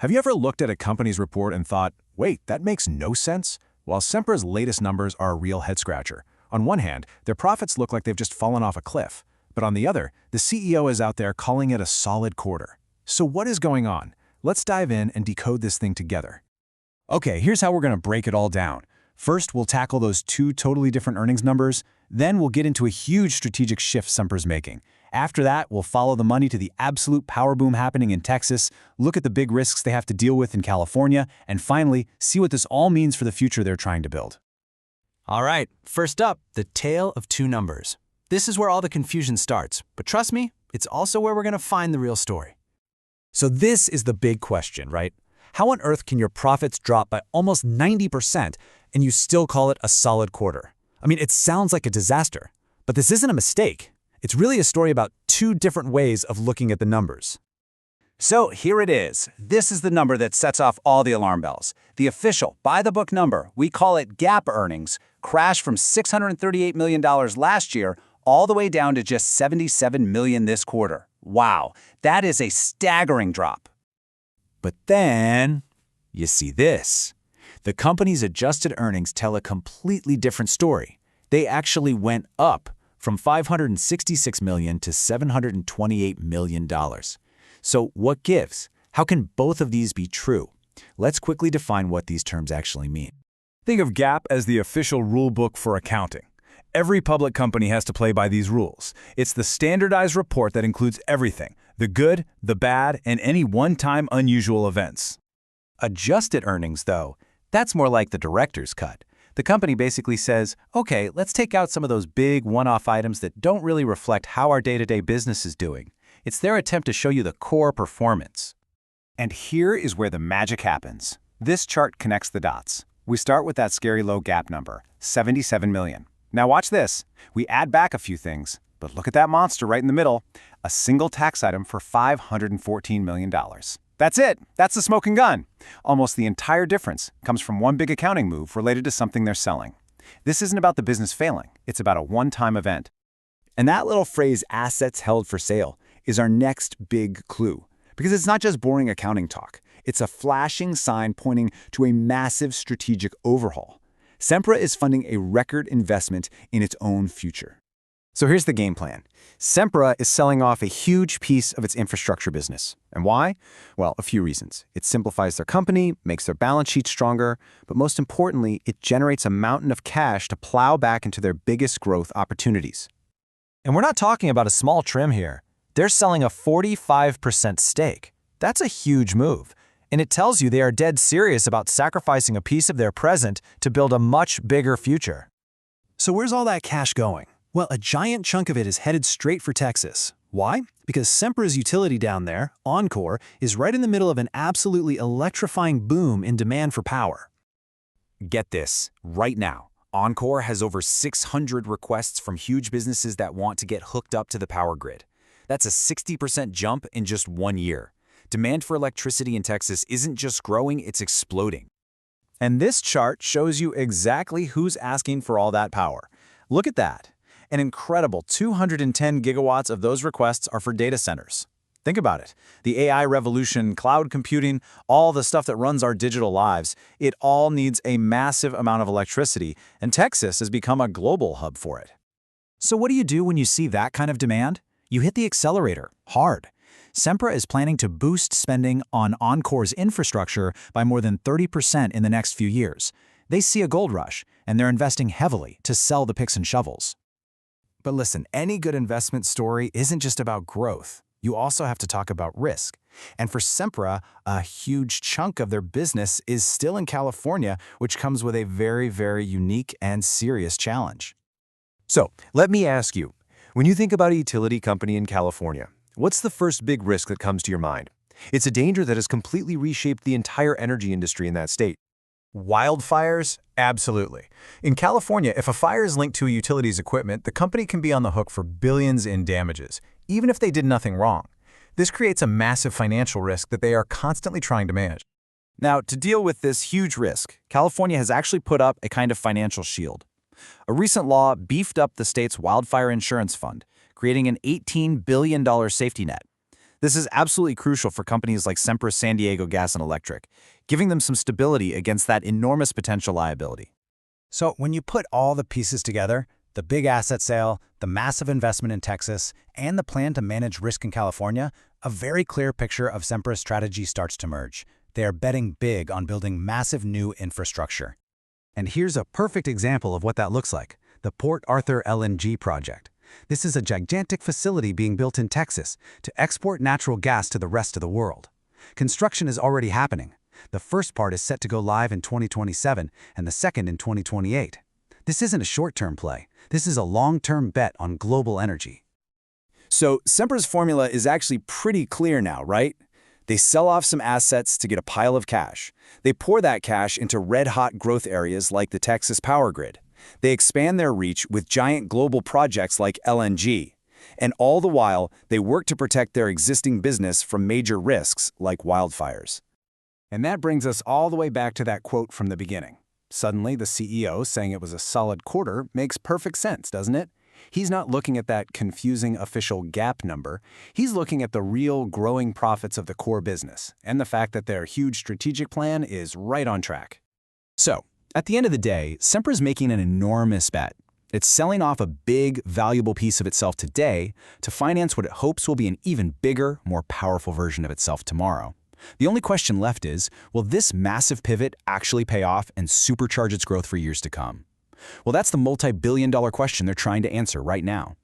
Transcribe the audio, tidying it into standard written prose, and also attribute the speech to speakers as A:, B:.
A: Have you ever looked at a company's report and thought, wait, that makes no sense? Well, Sempra's latest numbers are a real head-scratcher. On one hand, their profits look like they've just fallen off a cliff. But on the other, the CEO is out there calling it a solid quarter. So what is going on? Let's dive in and decode this thing together. Okay, here's how we're going to break it all down. First, we'll tackle those two totally different earnings numbers. Then we'll get into a huge strategic shift Sempra's making. After that, we'll follow the money to the absolute power boom happening in Texas, look at the big risks they have to deal with in California, and finally, see what this all means for the future they're trying to build.
B: All right, first up, the tale of two numbers. This is where all the confusion starts, but trust me, it's also where we're going to find the real story.
C: So this is the big question, right? How on earth can your profits drop by almost 90% and you still call it a solid quarter? I mean, it sounds like a disaster, but this isn't a mistake. It's really a story about two different ways of looking at the numbers.
D: So here it is. This is the number that sets off all the alarm bells. The official, by-the-book number, we call it GAAP earnings, crashed from $638 million last year all the way down to just $77 million this quarter. Wow, that is a staggering drop.
C: But then, you see this. The company's adjusted earnings tell a completely different story. They actually went up from $566 million to $728 million. So what gives? How can both of these be true? Let's quickly define what these terms actually mean.
A: Think of GAAP as the official rule book for accounting. Every public company has to play by these rules. It's the standardized report that includes everything, the good, the bad, and any one-time unusual events.
D: Adjusted earnings, though, that's more like the director's cut. The company basically says, okay, let's take out some of those big one-off items that don't really reflect how our day-to-day business is doing. It's their attempt to show you the core performance. And here is where the magic happens. This chart connects the dots. We start with that scary low GAAP number, $77 million. Now watch this. We add back a few things, but look at that monster right in the middle, a single tax item for $514 million. That's it. That's the smoking gun. Almost the entire difference comes from one big accounting move related to something they're selling. This isn't about the business failing. It's about a one-time event.
C: And that little phrase, assets held for sale, is our next big clue. Because it's not just boring accounting talk. It's a flashing sign pointing to a massive strategic overhaul. Sempra is funding a record investment in its own future.
D: So here's the game plan. Sempra is selling off a huge piece of its infrastructure business. And why? Well, a few reasons. It simplifies their company, makes their balance sheet stronger, but most importantly, it generates a mountain of cash to plow back into their biggest growth opportunities.
B: And we're not talking about a small trim here. They're selling a 45% stake. That's a huge move. And it tells you they are dead serious about sacrificing a piece of their present to build a much bigger future.
E: So where's all that cash going? Well, a giant chunk of it is headed straight for Texas. Why? Because Sempra's utility down there, Oncor, is right in the middle of an absolutely electrifying boom in demand for power.
C: Get this, right now, Oncor has over 600 requests from huge businesses that want to get hooked up to the power grid. That's a 60% jump in just 1 year. Demand for electricity in Texas isn't just growing, it's exploding.
D: And this chart shows you exactly who's asking for all that power. Look at that. An incredible 210 gigawatts of those requests are for data centers. Think about it. The AI revolution, cloud computing, all the stuff that runs our digital lives, it all needs a massive amount of electricity, and Texas has become a global hub for it.
E: So what do you do when you see that kind of demand? You hit the accelerator, hard. Sempra is planning to boost spending on Oncor's infrastructure by more than 30% in the next few years. They see a gold rush, and they're investing heavily to sell the picks and shovels.
B: But listen, any good investment story isn't just about growth. You also have to talk about risk. And for Sempra, a huge chunk of their business is still in California, which comes with a very, very unique and serious challenge.
F: So, let me ask you, when you think about a utility company in California, what's the first big risk that comes to your mind? It's a danger that has completely reshaped the entire energy industry in that state.
A: Wildfires? Absolutely. In California, if a fire is linked to a utility's equipment, the company can be on the hook for billions in damages, even if they did nothing wrong. This creates a massive financial risk that they are constantly trying to manage.
D: Now, to deal with this huge risk, California has actually put up a kind of financial shield. A recent law beefed up the state's wildfire insurance fund, creating an $18 billion safety net.
B: This is absolutely crucial for companies like Sempra San Diego Gas and Electric, giving them some stability against that enormous potential liability.
E: So when you put all the pieces together, the big asset sale, the massive investment in Texas, and the plan to manage risk in California, a very clear picture of Sempra's strategy starts to merge. They are betting big on building massive new infrastructure.
B: And here's a perfect example of what that looks like, the Port Arthur LNG project. This is a gigantic facility being built in Texas to export natural gas to the rest of the world. Construction is already happening. The first part is set to go live in 2027 and the second in 2028. This isn't a short-term play. This is a long-term bet on global energy.
C: So Sempra's formula is actually pretty clear now, right? They sell off some assets to get a pile of cash. They pour that cash into red-hot growth areas like the Texas power grid. They expand their reach with giant global projects like LNG. And all the while, they work to protect their existing business from major risks like wildfires.
B: And that brings us all the way back to that quote from the beginning. Suddenly, the CEO saying it was a solid quarter makes perfect sense, doesn't it? He's not looking at that confusing official GAAP number. He's looking at the real growing profits of the core business and the fact that their huge strategic plan is right on track.
C: So, at the end of the day, Sempra's making an enormous bet. It's selling off a big, valuable piece of itself today to finance what it hopes will be an even bigger, more powerful version of itself tomorrow. The only question left is, will this massive pivot actually pay off and supercharge its growth for years to come? Well, that's the multi-billion-dollar question they're trying to answer right now.